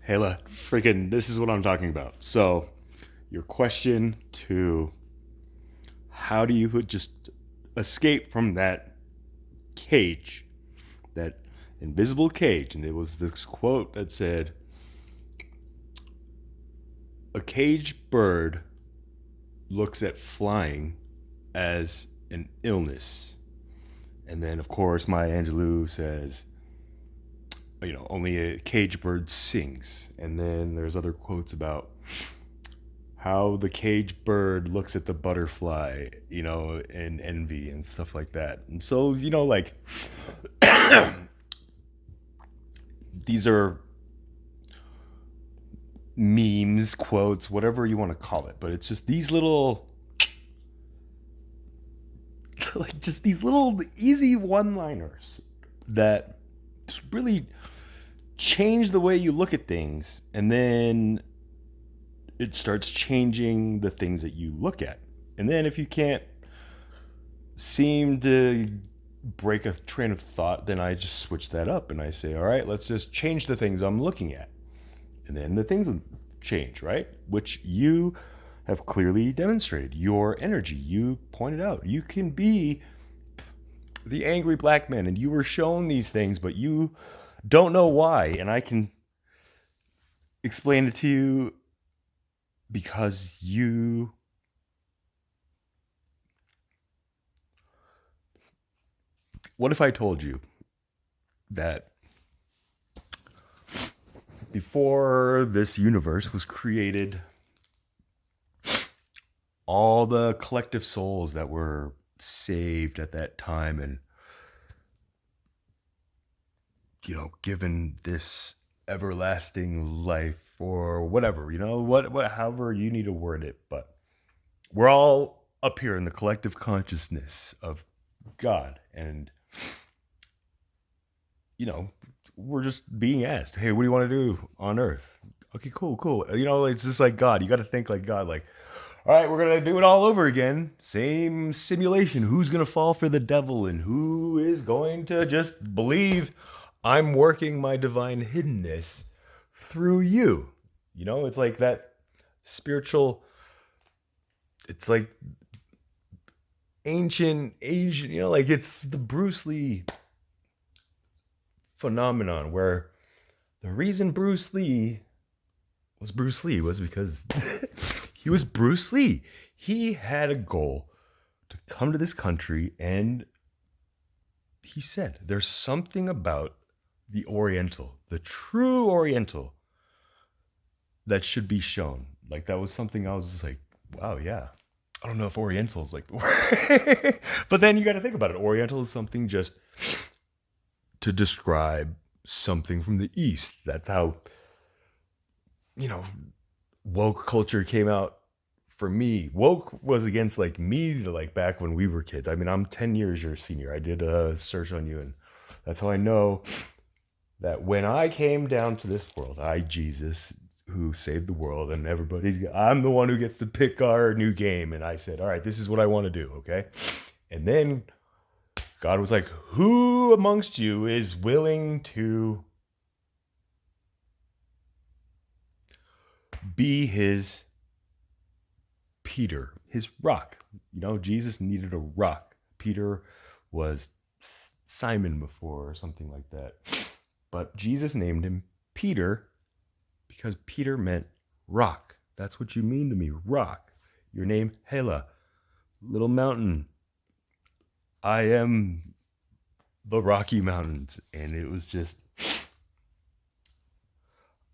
HELA, freaking, this is what I'm talking about. So, your question to how do you just escape from that cage, that invisible cage? And it was this quote that said, a caged bird looks at flying as an illness. And then, of course, Maya Angelou says, only a caged bird sings. And then there's other quotes about how the caged bird looks at the butterfly, and envy and stuff like that. And so, these are memes, quotes, whatever you want to call it. But it's just these little, just these little easy one-liners that really change the way you look at things, and then it starts changing the things that you look at. And then if you can't seem to break a train of thought, then I just switch that up and I say, all right, let's just change the things I'm looking at. And then the things will change, right? Which you have clearly demonstrated. Your energy, you pointed out. You can be the angry black man, and you were shown these things, but you don't know why. And I can explain it to you because you what if I told you that before this universe was created, all the collective souls that were saved at that time and given this everlasting life or whatever, what however you need to word it, but we're all up here in the collective consciousness of God, and we're just being asked, hey, what do you want to do on earth? Okay, cool. It's just like God. You got to think like God, like, all right, we're going to do it all over again. Same simulation. Who's going to fall for the devil and who is going to just believe I'm working my divine hiddenness through you? It's like that spiritual, it's like ancient Asian, like it's the Bruce Lee phenomenon, where the reason Bruce Lee was because he was Bruce Lee. He had a goal to come to this country, and he said there's something about the Oriental, the true Oriental, that should be shown. Like, that was something I was just like, wow, yeah. I don't know if Oriental is like the word. But then you got to think about it. Oriental is something just to describe something from the East. That's how, woke culture came out for me. Woke was against me, back when we were kids. I mean, I'm 10 years your senior. I did a search on you, and that's how I know that when I came down to this world, Jesus, who saved the world, and I'm the one who gets to pick our new game. And I said, all right, this is what I want to do. Okay. And then God was like, who amongst you is willing to be his Peter, his rock? Jesus needed a rock. Peter was Simon before, or something like that. But Jesus named him Peter because Peter meant rock. That's what you mean to me, rock. Your name, HELA, little mountain. I am the Rocky Mountains. And it was just,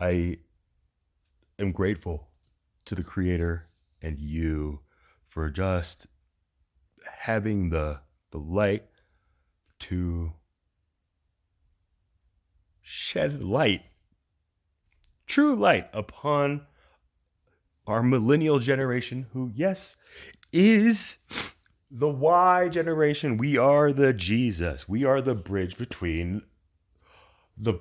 I am grateful to the Creator and you for just having the light to shed light, true light, upon our millennial generation, who, yes, is the Y generation. We are the Jesus. We are the bridge between the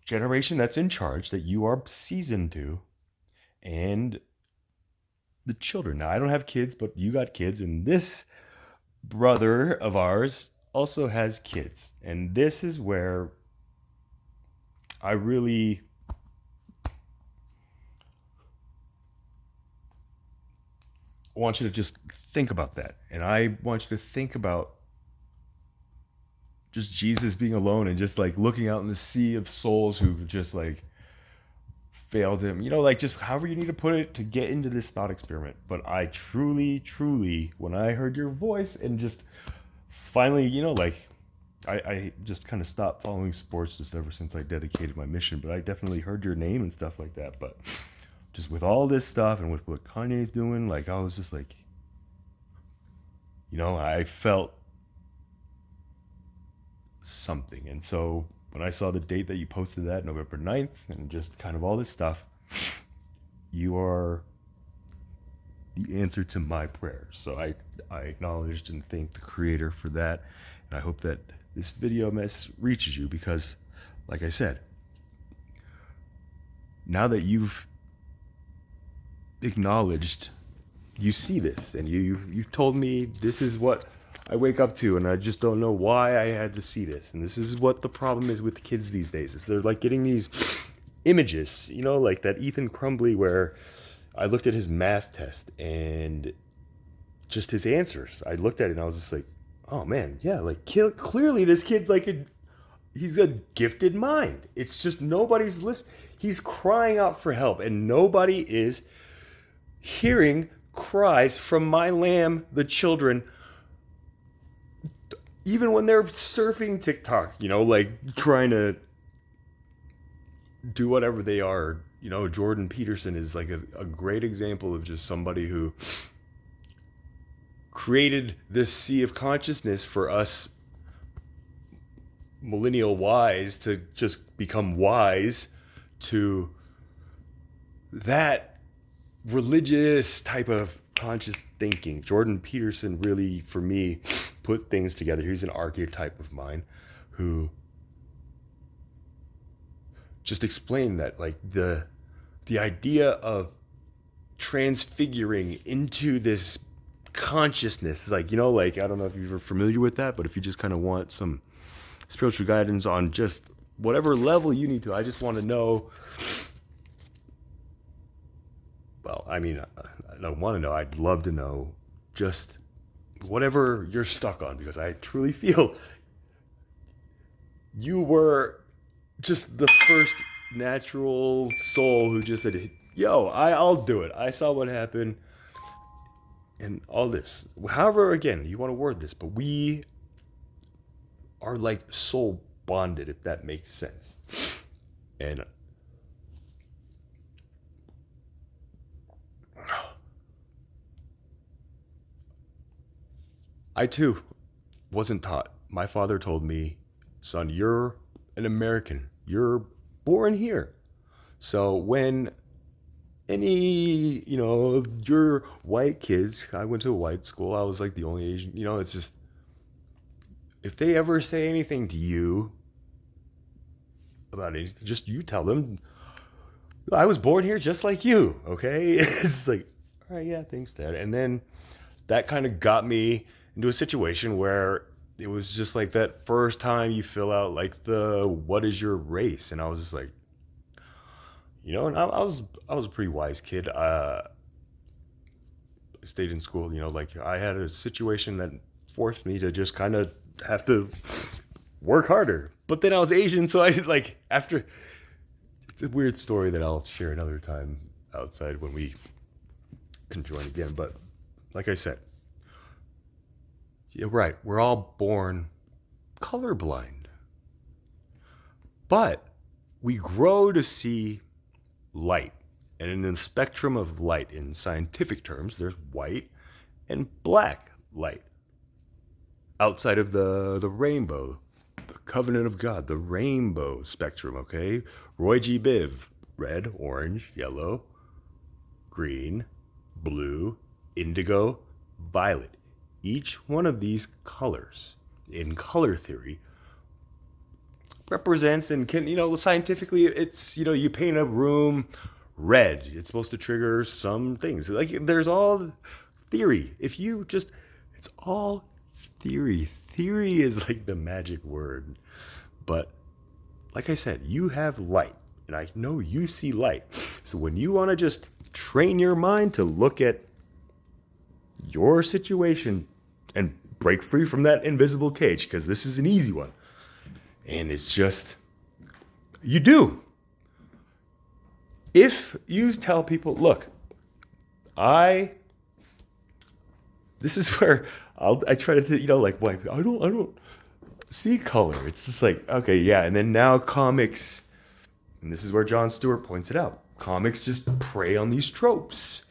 generation that's in charge, that you are seasoned to, and the children. Now, I don't have kids, but you got kids, and this brother of ours also has kids. And this is where I really want you to just think about that. And I want you to think about just Jesus being alone and just like looking out in the sea of souls who just like failed him. Like just however you need to put it to get into this thought experiment. But I truly, truly, when I heard your voice and just finally, like I just kind of stopped following sports just ever since I dedicated my mission. But I definitely heard your name and stuff like that. But just with all this stuff and with what Kanye's doing, like I was just like, I felt something. And so when I saw the date that you posted that, November 9th, and just kind of all this stuff, you are the answer to my prayers. So I acknowledged and thanked the Creator for that. And I hope that this video reaches you because, like I said, now that you've acknowledged, you see this, and you've told me this is what I wake up to, and I just don't know why I had to see this. And this is what the problem is with kids these days, is they're like getting these images, like that Ethan Crumbly where I looked at his math test and just his answers. I looked at it and I was just like, oh man, yeah, like clearly this kid's like he's a gifted mind. It's just nobody's listening. He's crying out for help and nobody is hearing cries from my lamb, the children, even when they're surfing TikTok, like trying to do whatever they are. Jordan Peterson is like a great example of just somebody who created this sea of consciousness for us millennial wise to just become wise to that religious type of conscious thinking. Jordan Peterson really, for me, put things together. He's an archetype of mine who just explained that, like the idea of transfiguring into this consciousness, like, like I don't know if you're familiar with that, but if you just kind of want some spiritual guidance on just whatever level you need to, I just want to know. Well, I mean, I don't want to know. I'd love to know just whatever you're stuck on, because I truly feel you were just the first natural soul who just said, yo, I'll do it. I saw what happened and all this. However, again, you want to word this, but we are like soul bonded, if that makes sense. And I too wasn't taught. My father told me, son, you're an American. You're born here. So when any, your white kids, I went to a white school. I was like the only Asian, it's just, if they ever say anything to you about it, just you tell them, I was born here just like you, okay? It's like, all right, yeah, thanks, Dad. And then that kind of got me into a situation where it was just like that first time you fill out like what is your race? And I was just like, and I was a pretty wise kid. I stayed in school, like I had a situation that forced me to just kind of have to work harder. But then I was Asian, so I like after. It's a weird story that I'll share another time outside when we can join again. But like I said, you're right. We're all born colorblind. But we grow to see light. And in the spectrum of light, in scientific terms, there's white and black light. Outside of the rainbow, the covenant of God, the rainbow spectrum, okay? Roy G. Biv, red, orange, yellow, green, blue, indigo, violet. Each one of these colors, in color theory, represents and can, scientifically, it's, you paint a room red. It's supposed to trigger some things. Like, there's all theory. If you just, it's all theory. Theory is like the magic word. But like I said, you have light, and I know you see light. So when you want to just train your mind to look at your situation and break free from that invisible cage, because this is an easy one. And it's just, you do. If you tell people, look, this is where I try to, like, why I don't see color. It's just like, okay, yeah. And then now comics, and this is where Jon Stewart points it out. Comics just prey on these tropes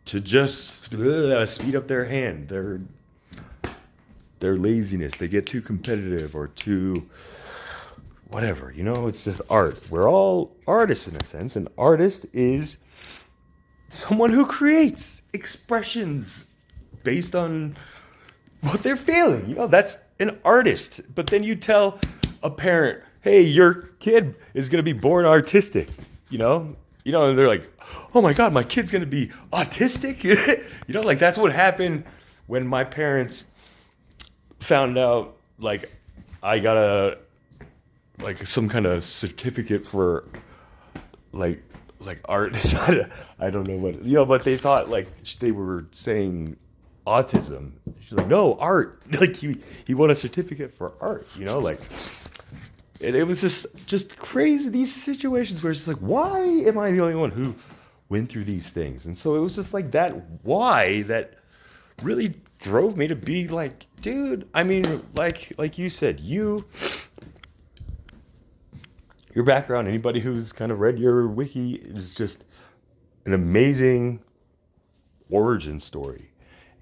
to just speed up their hand, their laziness. They get too competitive or too whatever, it's just art. We're all artists in a sense. An artist is someone who creates expressions based on what they're feeling. That's an artist. But then you tell a parent, hey, your kid is going to be born artistic, and they're like, oh my God, my kid's going to be autistic. Like that's what happened when my parents found out, like, I got some kind of certificate for like art. I don't know what, but they thought like they were saying autism. She's like, no, art. Like he won a certificate for art, like it was just crazy. These situations where it's just like, why am I the only one who went through these things? And so it was just like that why that really drove me to be like, dude, I mean, like you said, your background, anybody who's kind of read your wiki, is just an amazing origin story.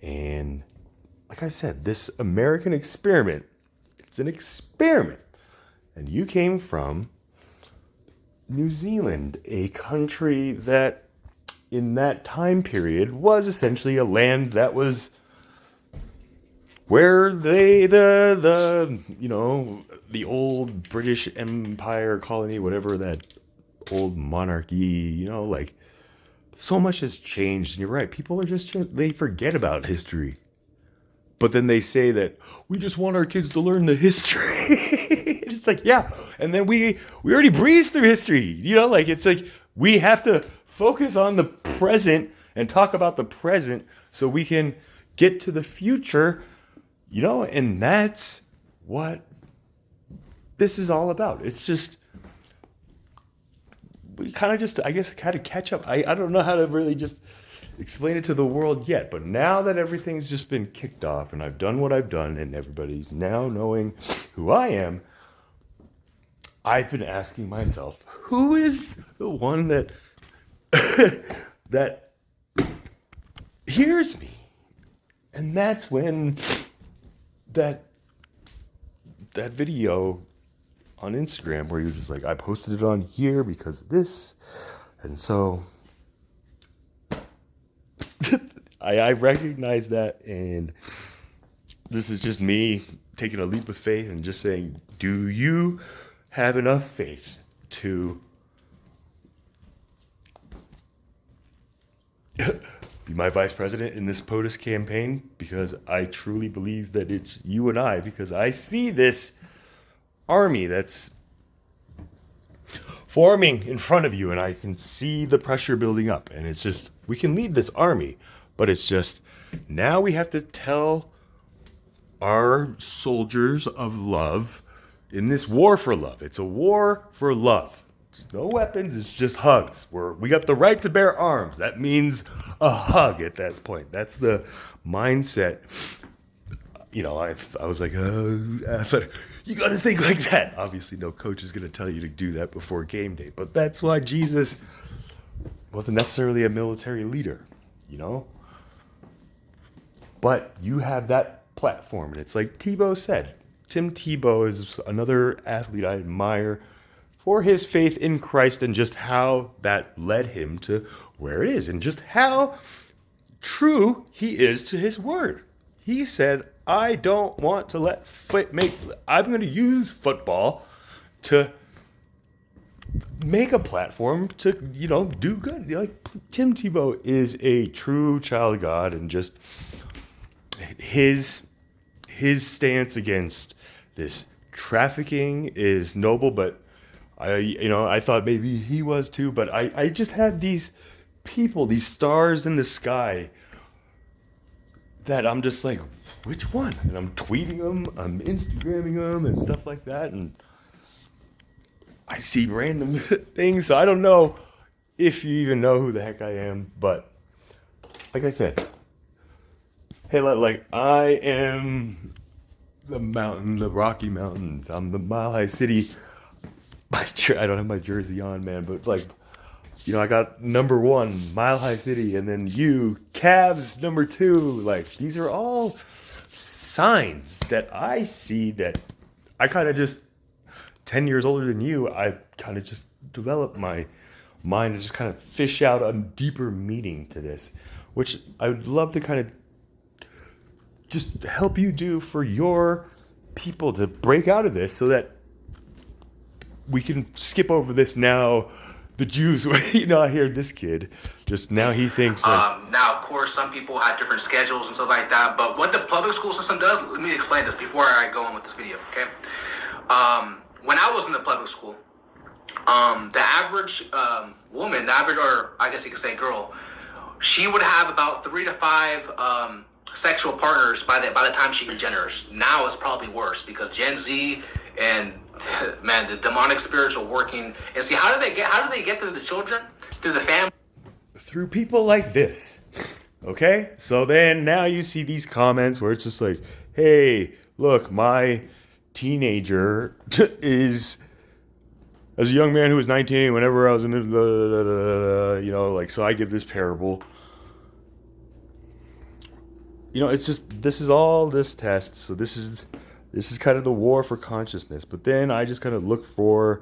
And like I said, this American experiment, it's an experiment. And you came from New Zealand, a country that in that time period was essentially a land that was where the old British Empire colony, whatever, that old monarchy, like so much has changed. And you're right. People are they forget about history. But then they say that we just want our kids to learn the history. It's like, yeah. And then we already breezed through history, like it's like we have to focus on the present and talk about the present so we can get to the future. And that's what this is all about. It's just, we kind of just, I guess, kind of catch up. I don't know how to really just explain it to the world yet, but now that everything's just been kicked off and I've done what I've done and everybody's now knowing who I am, I've been asking myself, who is the one that that hears me? And that's when that video on Instagram where you're just like, I posted it on here because of this. And so I recognize that, and this is just me taking a leap of faith and just saying, do you have enough faith to be my vice president in this POTUS campaign? Because I truly believe that it's you and I, because I see this army that's forming in front of you and I can see the pressure building up, and it's just, we can lead this army, but it's just, now we have to tell our soldiers of love in this war for love. It's a war for love. It's no weapons, it's just hugs. We got the right to bear arms. That means a hug at that point. That's the mindset. I was like, but you got to think like that. Obviously, no coach is going to tell you to do that before game day. But that's why Jesus wasn't necessarily a military leader, But you have that platform. And it's like Tebow said. Tim Tebow is another athlete I admire for his faith in Christ and just how that led him to where it is and just how true he is to his word. He said, I don't want to I'm going to use football to make a platform to, do good. Like Tim Tebow is a true child of God, and just his stance against this trafficking is noble, but I thought maybe he was too, but I just had these people, these stars in the sky that I'm just like, which one? And I'm tweeting them, I'm Instagramming them, and stuff like that. And I see random things. So I don't know if you even know who the heck I am. But like I said, hey, like I am the mountain, the Rocky Mountains. I'm the Mile High City. I don't have my jersey on, man, but like, you know, I got number 1, Mile High City, and then you, Cavs, number 2. Like, these are all signs that I see that I kind of just, 10 years older than you, I kind of just developed my mind to just kind of fish out a deeper meaning to this, which I would love to kind of just help you do for your people to break out of this so that we can skip over this now. The Jews, you know, I hear this kid, just now he thinks like... Now, of course, some people have different schedules and stuff like that, but what the public school system does, let me explain this before I go on with this video, okay? When I was in the public school, the average woman, or I guess you could say girl, she would have about 3 to 5 sexual partners by the time she regenerates. Now it's probably worse because Gen Z and man, the demonic spirits are working. And see, how do they get to the children? Through the family. Through people like this. Okay? So then now you see these comments where it's just like, hey, look, my teenager is, as a young man who was 19, whenever I was in the, you know, like, so I give this parable. You know, it's just, this is all this test. So this is kind of the war for consciousness. But then I just kind of looked for,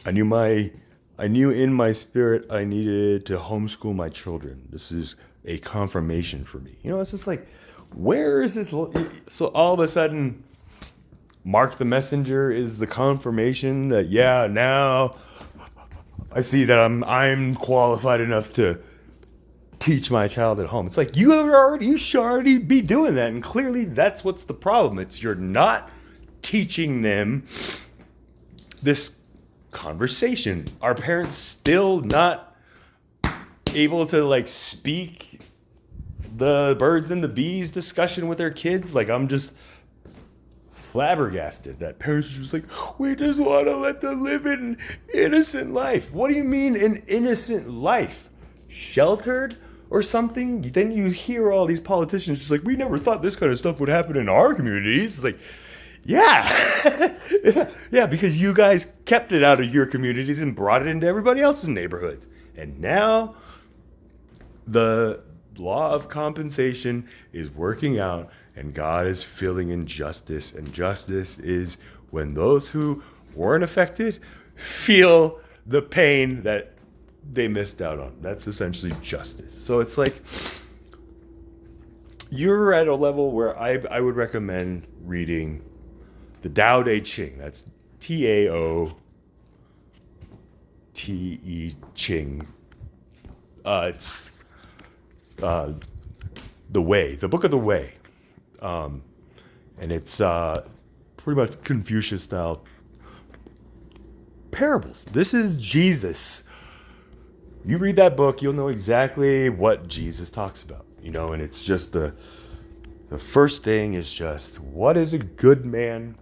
I knew in my spirit I needed to homeschool my children. This is a confirmation for me. You know, it's just like, where is this? So all of a sudden, Mark the Messenger is the confirmation that, yeah, now I see that I'm qualified enough to teach my child at home. It's like, you should already be doing that. And clearly that's what's the problem. It's you're not teaching them this conversation. Our parents still not able to like speak the birds and the bees discussion with their kids. Like, I'm just flabbergasted that parents are just like, we just want to let them live an innocent life. What do you mean an innocent life? Sheltered or something? Then you hear all these politicians just like, we never thought this kind of stuff would happen in our communities. It's like, yeah. Yeah, because you guys kept it out of your communities and brought it into everybody else's neighborhoods. And now the law of compensation is working out and God is filling in justice. And justice is when those who weren't affected feel the pain that they missed out on. That's essentially justice. So it's like, you're at a level where I would recommend reading the Tao Te Ching. That's Taote Ching. It's the Way, the Book of the Way. And it's pretty much Confucius style parables. This is Jesus. You read that book, you'll know exactly what Jesus talks about, you know, and it's just the first thing is just, what is a good man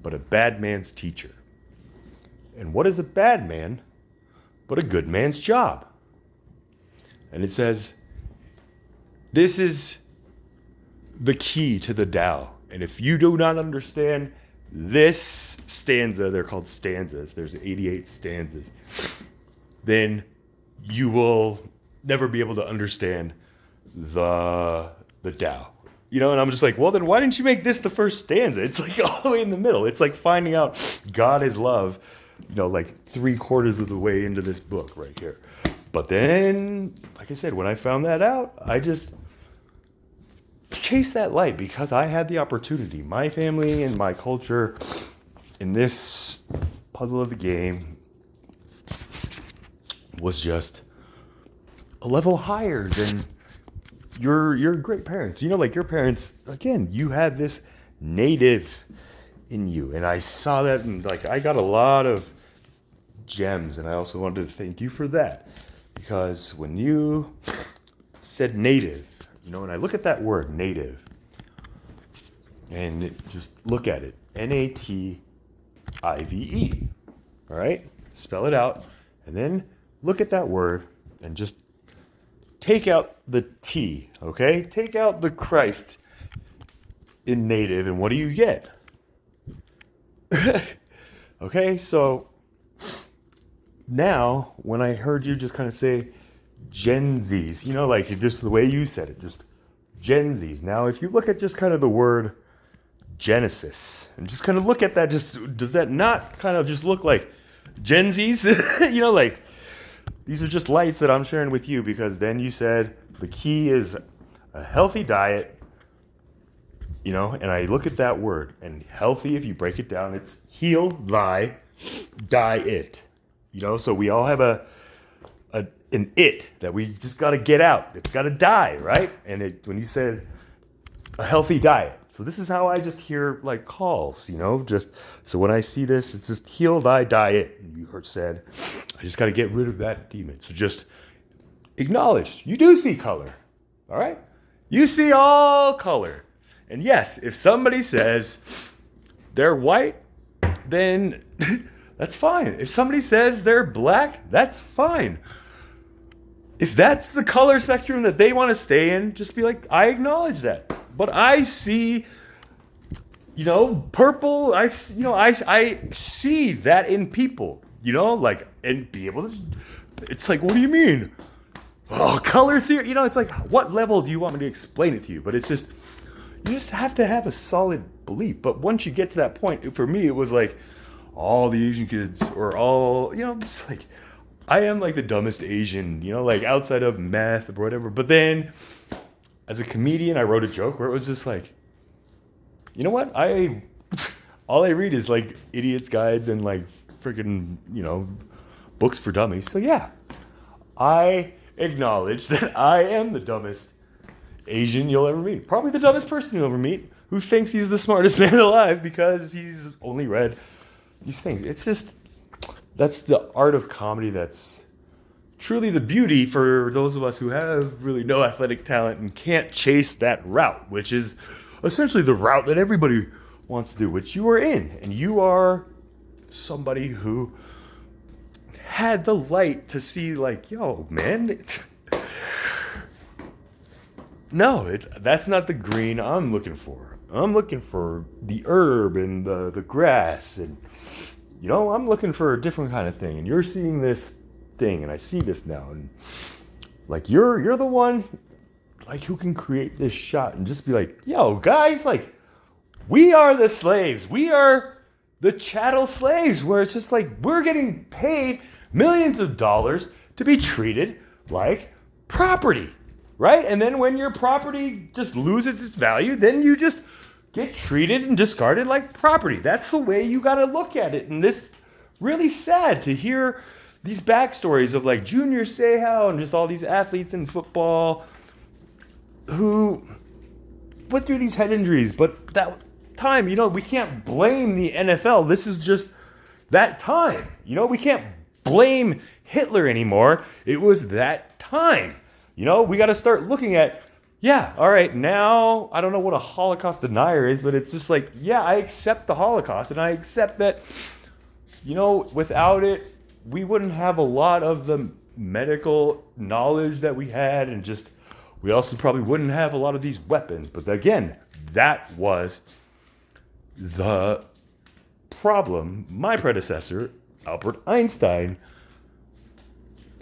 but a bad man's teacher? And what is a bad man but a good man's job? And it says, this is the key to the Tao. And if you do not understand this stanza, they're called stanzas, there's 88 stanzas, then you will never be able to understand the Tao. You know, and I'm just like, well, then why didn't you make this the first stanza? It's like all the way in the middle. It's like finding out God is love, you know, like 3/4 of the way into this book right here. But then, like I said, when I found that out, I just chased that light because I had the opportunity. My family and my culture in this puzzle of the game was just a level higher than your great parents. You know, like your parents, again, you had this native in you. And I saw that, and like I got a lot of gems, and I also wanted to thank you for that. Because when you said native, and I look at that word, native, and just look at it, Native, all right? Spell it out, and then look at that word and just take out the T, okay? Take out the Christ in native, and what do you get? Okay, so now when I heard you just kind of say Gen Zs, like just the way you said it, just Gen Zs. Now, if you look at just kind of the word Genesis and just kind of look at that, just does that not kind of just look like Gen Zs? Like these are just lights that I'm sharing with you, because then you said the key is a healthy diet, and I look at that word, and healthy, if you break it down, it's heal thy diet. So we all have an it that we just got to get out. It's got to die, right? And when you said a healthy diet, so this is how I just hear like calls, just so when I see this, it's just heal thy diet. And you said, I just got to get rid of that demon. So just acknowledge you do see color, all right? You see all color. And yes, if somebody says they're white, then that's fine. If somebody says they're black, that's fine. If that's the color spectrum that they want to stay in, just be like, I acknowledge that. But I see, purple. I see that in people, and be able to. It's like, what do you mean? Oh, color theory. It's like, what level do you want me to explain it to you? But it's just. You just have to have a solid belief. But once you get to that point, for me, it was like all the Asian kids or all, it's like I am like the dumbest Asian, like outside of meth or whatever. But then as a comedian, I wrote a joke where it was just like, you know what? All I read is like idiots' guides and like freaking, books for dummies. So yeah, I acknowledge that I am the dumbest Asian you'll ever meet. Probably the dumbest person you'll ever meet, who thinks he's the smartest man alive because he's only read these things. It's just, that's the art of comedy. That's truly the beauty for those of us who have really no athletic talent and can't chase that route, which is essentially the route that everybody wants to do, which you are in. And you are somebody who had the light to see like, yo, man, no, that's not the green I'm looking for. I'm looking for the herb and the grass, and I'm looking for a different kind of thing. And you're seeing this thing, and I see this now, and like you're the one like who can create this shot and just be like, yo, guys, like we are the slaves. We are the chattel slaves, where it's just like we're getting paid millions of dollars to be treated like property. Right? And then when your property just loses its value, then you just get treated and discarded like property. That's the way you got to look at it. And this really sad to hear these backstories of like Junior Seau and just all these athletes in football who went through these head injuries. But that time, we can't blame the NFL. This is just that time. We can't blame Hitler anymore. It was that time. We got to start looking at, yeah, all right, now, I don't know what a Holocaust denier is, but it's just like, yeah, I accept the Holocaust, and I accept that, without it, we wouldn't have a lot of the medical knowledge that we had, and just, we also probably wouldn't have a lot of these weapons. But again, that was the problem my predecessor, Albert Einstein,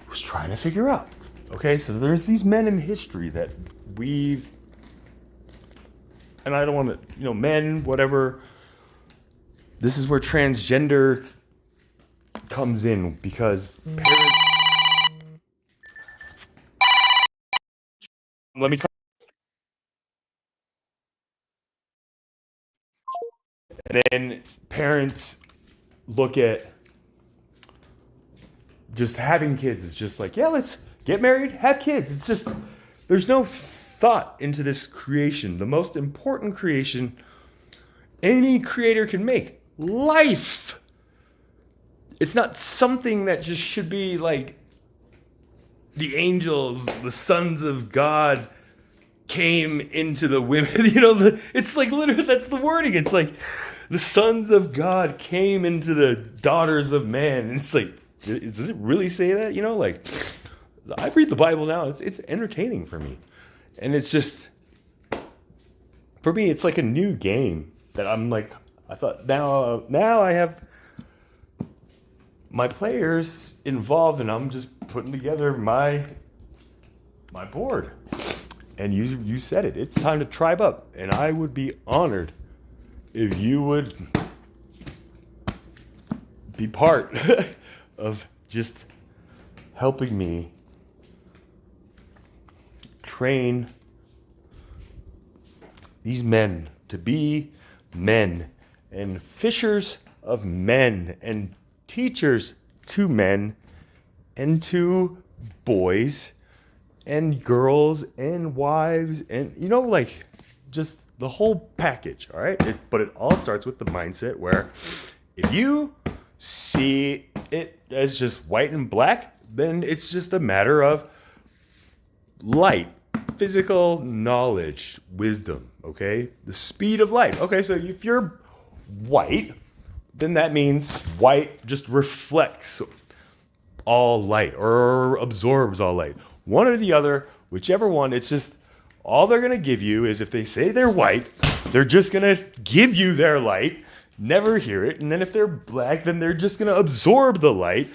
was trying to figure out. Okay, so there's these men in history that and I don't want to, men, whatever. This is where transgender comes in, because parents, let me try. And then parents look at just having kids. It's just like, yeah, let's get married, have kids. It's just, there's no thought into this creation. The most important creation any creator can make. Life. It's not something that just should be like the angels, the sons of God, came into the women. It's like literally that's the wording. It's like the sons of God came into the daughters of man. And it's like, does it really say that? Like I read the Bible now. It's entertaining for me, and it's just for me. It's like a new game that I'm like. I thought now I have my players involved, and I'm just putting together my board. And you said it. It's time to tribe up, and I would be honored if you would be part of just helping me train these men to be men and fishers of men and teachers to men and to boys and girls and wives and like just the whole package. All right, but it all starts with the mindset where if you see it as just white and black, then it's just a matter of light, physical knowledge, wisdom. Okay, the speed of light. Okay, so if you're white, then that means white just reflects all light or absorbs all light. One or the other, whichever one, it's just all they're going to give you is if they say they're white, they're just going to give you their light, never hear it. And then if they're black, then they're just going to absorb the light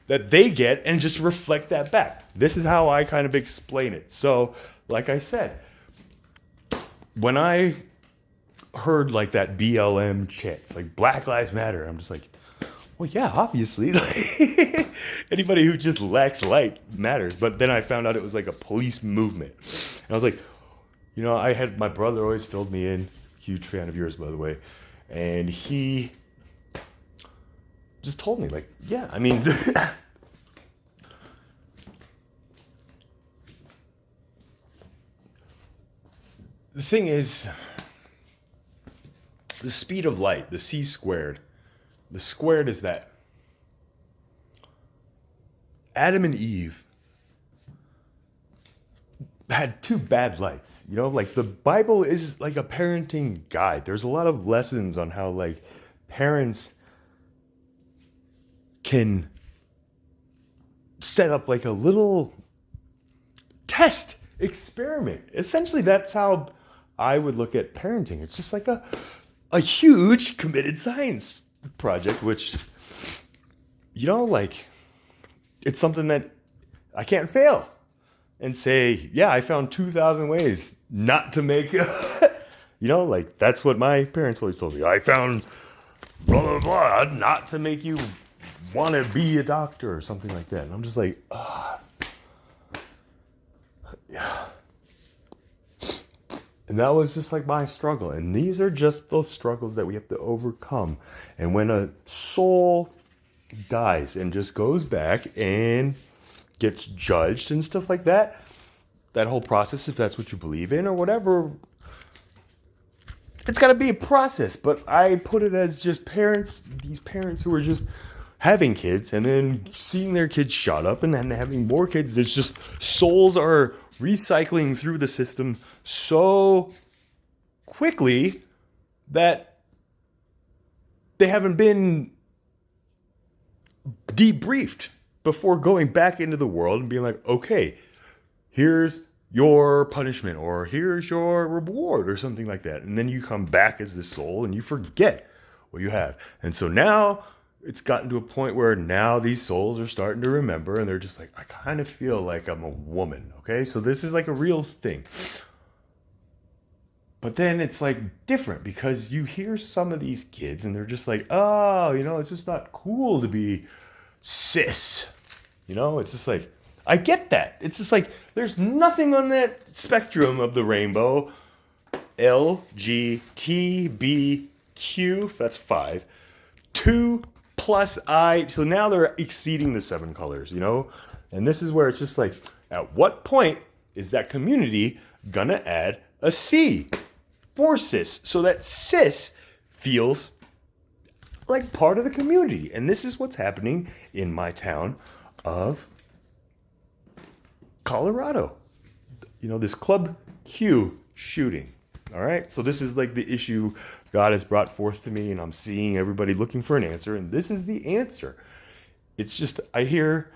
that they get and just reflect that back. This is how I kind of explain it. So, like I said, when I heard like that BLM chant, it's like Black Lives Matter, I'm just like, well, yeah, obviously. Like, anybody who just lacks light matters. But then I found out it was like a police movement. And I was like, I had my brother always filled me in. Huge fan of yours, by the way. And he just told me, like, yeah, I mean, the thing is, the speed of light, the c squared. The squared is that Adam and Eve had two bad lights. Like the Bible is like a parenting guide. There's a lot of lessons on how like parents can set up like a little test experiment. Essentially, that's how I would look at parenting. It's just like a huge committed science project, which like it's something that I can't fail and say, yeah, I found 2,000 ways not to make like that's what my parents always told me. I found blah blah blah not to make you want to be a doctor or something like that. And I'm just like, yeah. And that was just like my struggle. And these are just those struggles that we have to overcome. And when a soul dies and just goes back and gets judged and stuff like that, that whole process, if that's what you believe in or whatever, it's got to be a process. But I put it as just these parents who are just having kids and then seeing their kids shot up and then having more kids. There's just souls are recycling through the system so quickly that they haven't been debriefed before going back into the world and being like, okay, here's your punishment or here's your reward or something like that. And then you come back as the soul and you forget what you have. And so now it's gotten to a point where now these souls are starting to remember and they're just like, I kind of feel like I'm a woman. Okay, so this is like a real thing. But then it's like different because you hear some of these kids and they're just like, oh, it's just not cool to be cis. It's just like, I get that. It's just like, there's nothing on that spectrum of the rainbow. L, G, T, B, Q, that's 5. 2 plus I. So now they're exceeding the 7 colors, And this is where it's just like, at what point is that community gonna add a C for cis so that cis feels like part of the community? And this is what's happening in my town of Colorado. This club Q, shooting. All right. So this is like the issue God has brought forth to me, and I'm seeing everybody looking for an answer, and this is the answer. It's just, I hear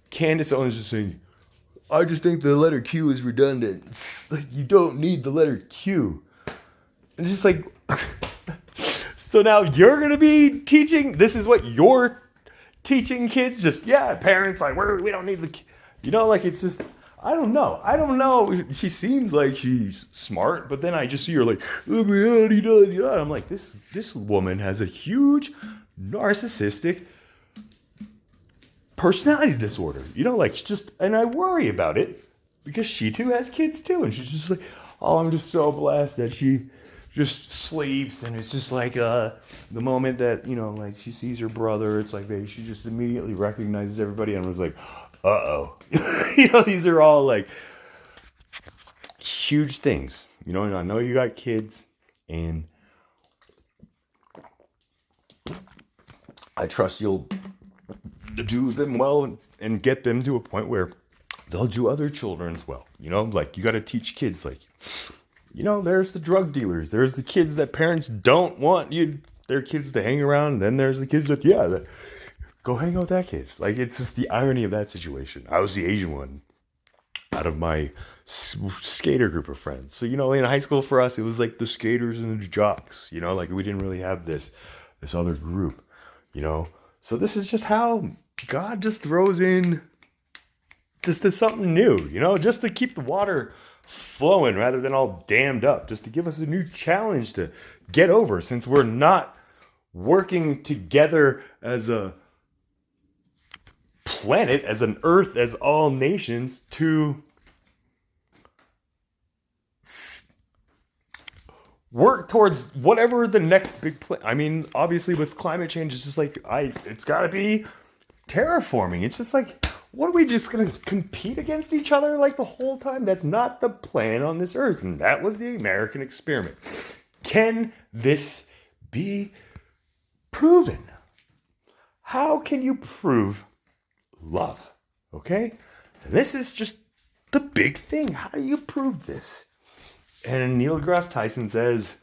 Candace Owens just saying, I just think the letter Q is redundant. It's like, you don't need the letter Q. And just like, so now you're going to be teaching, this is what you're teaching kids? Just, yeah, parents, like, we don't need the, like, it's just, I don't know. She seems like she's smart, but then I just see her like, oh my God, he does. I'm like, this woman has a huge narcissistic personality disorder. Like, just, and I worry about it because she too has kids too. And she's just like, oh, I'm just so blessed that she just sleeps. And it's just like, the moment that, like she sees her brother, it's like, she just immediately recognizes everybody and was like, uh-oh. These are all like huge things, and I know you got kids, and I trust you'll do them well and get them to a point where they'll do other children as well. Like, you got to teach kids, like, there's the drug dealers, there's the kids that parents don't want their kids to hang around, and then there's the kids that go hang out with that kid. Like, it's just the irony of that situation. I was the Asian one out of my skater group of friends. So, in high school for us, it was like the skaters and the jocks, like we didn't really have this other group, So this is just how God just throws in just as something new, just to keep the water flowing rather than all dammed up, just to give us a new challenge to get over, since we're not working together as a planet, as an earth, as all nations, to work towards whatever the next big I mean, obviously with climate change, it's just like, it's got to be terraforming. It's just like, what are we just going to compete against each other like the whole time? That's not the plan on this earth. And that was the American experiment. Can this be proven? How can you prove love? Okay? And this is just the big thing. How do you prove this? And Neil deGrasse Tyson says,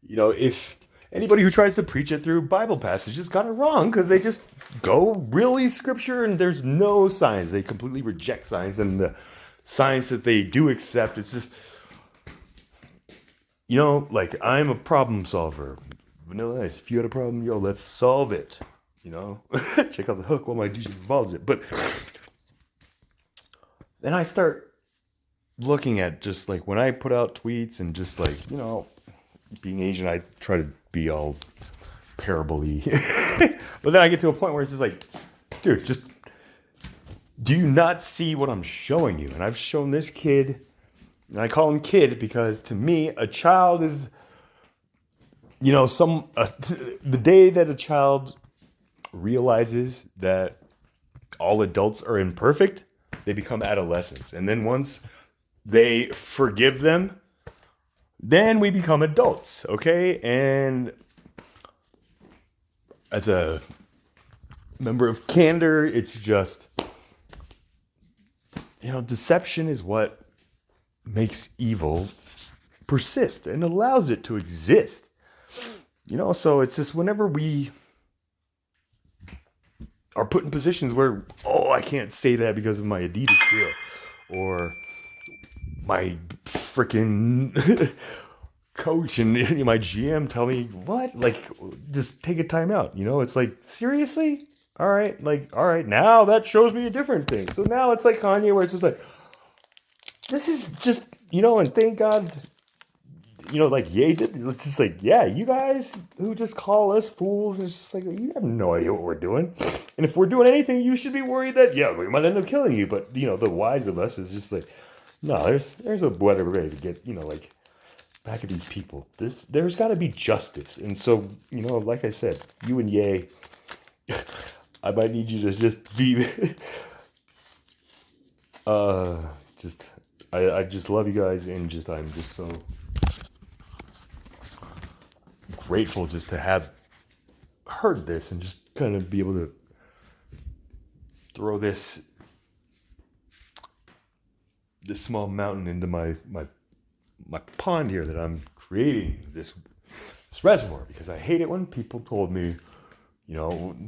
if anybody who tries to preach it through Bible passages got it wrong, because they just go really scripture and there's no science. They completely reject science, and the science that they do accept, it's just, like, I'm a problem solver. Vanilla Ice, if you had a problem, let's solve it. Check out the hook while my DJ revolves it. But then I start looking at just like when I put out tweets and just like, being Asian, I try to be all parable-y. But then I get to a point where it's just like, dude, just, do you not see what I'm showing you? And I've shown this kid, and I call him kid because to me, a child is, the day that a child realizes that all adults are imperfect, they become adolescents. And then once they forgive them, then we become adults, okay? And as a member of Candor, it's just, deception is what makes evil persist and allows it to exist. So it's just whenever we are put in positions where, I can't say that because of my Adidas deal, or my freaking coach and my GM tell me, what? Like, just take a time out. It's like, seriously? All right. Like, all right, now that shows me a different thing. So now it's like Kanye, where it's just like, this is just, and thank God, like Ye did. It's just like, yeah, you guys who just call us fools, it's just like, you have no idea what we're doing. And if we're doing anything, you should be worried that, we might end up killing you. But, the wise of us is just like, no, there's a better way to get, like, back at these people. There's got to be justice. And so, like I said, you and Ye, I might need you to just be, I just love you guys, and I'm just so grateful just to have heard this and just kind of be able to throw this small mountain into my my pond here that I'm creating this reservoir, because I hate it when people told me,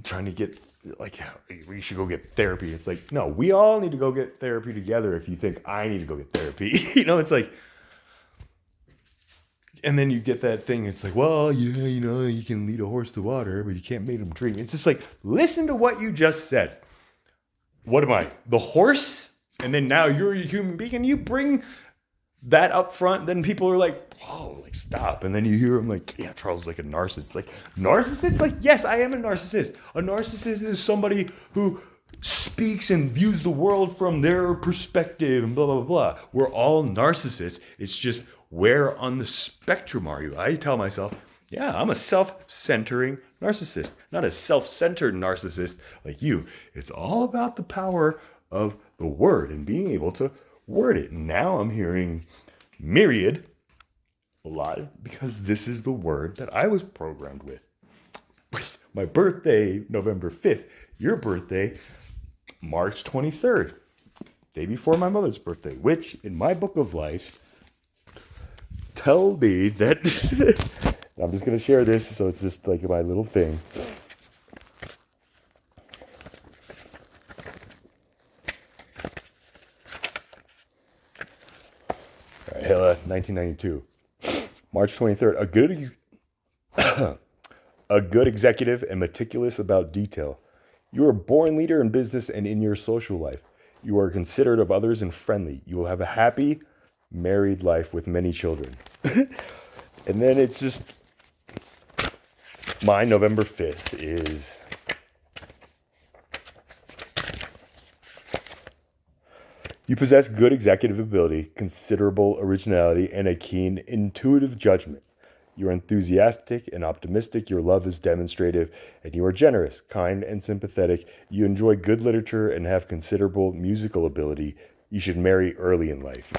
trying to get like, we should go get therapy. It's like, no, we all need to go get therapy together. If you think I need to go get therapy, it's like, and then you get that thing. It's like, well, yeah, you can lead a horse to water, but you can't make him drink. It's just like, listen to what you just said. What am I, the horse? And then now you're a human being and you bring that up front, then people are like, whoa, like stop. And then you hear them like, yeah, Charles is like a narcissist. Like, narcissist? Like, yes, I am a narcissist. A narcissist is somebody who speaks and views the world from their perspective and blah, blah, blah. We're all narcissists. It's just, where on the spectrum are you? I tell myself, yeah, I'm a self-centering narcissist, not a self-centered narcissist like you. It's all about the power of the word and being able to word it. Now I'm hearing myriad a lot because this is the word that I was programmed with. With my birthday, November 5th, your birthday, March 23rd, day before my mother's birthday, which in my book of life tell me that I'm just going to share this, so it's just like my little thing. HELA, 1992. March 23rd. A good executive and meticulous about detail. You are a born leader in business and in your social life. You are considerate of others and friendly. You will have a happy married life with many children. And then it's just, my November 5th is, you possess good executive ability, considerable originality, and a keen intuitive judgment. You are enthusiastic and optimistic. Your love is demonstrative, and you are generous, kind, and sympathetic. You enjoy good literature and have considerable musical ability. You should marry early in life.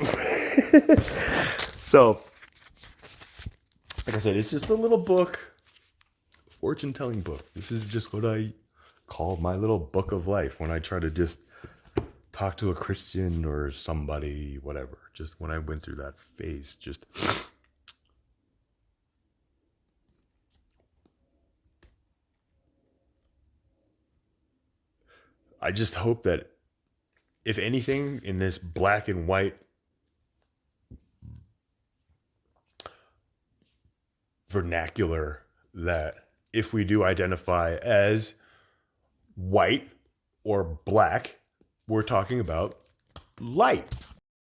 So, like I said, it's just a little book, fortune-telling book. This is just what I call my little book of life when I try to just talk to a Christian or somebody, whatever. Just when I went through that phase, just I just hope that if anything in this black and white vernacular, that if we do identify as white or black, we're talking about light.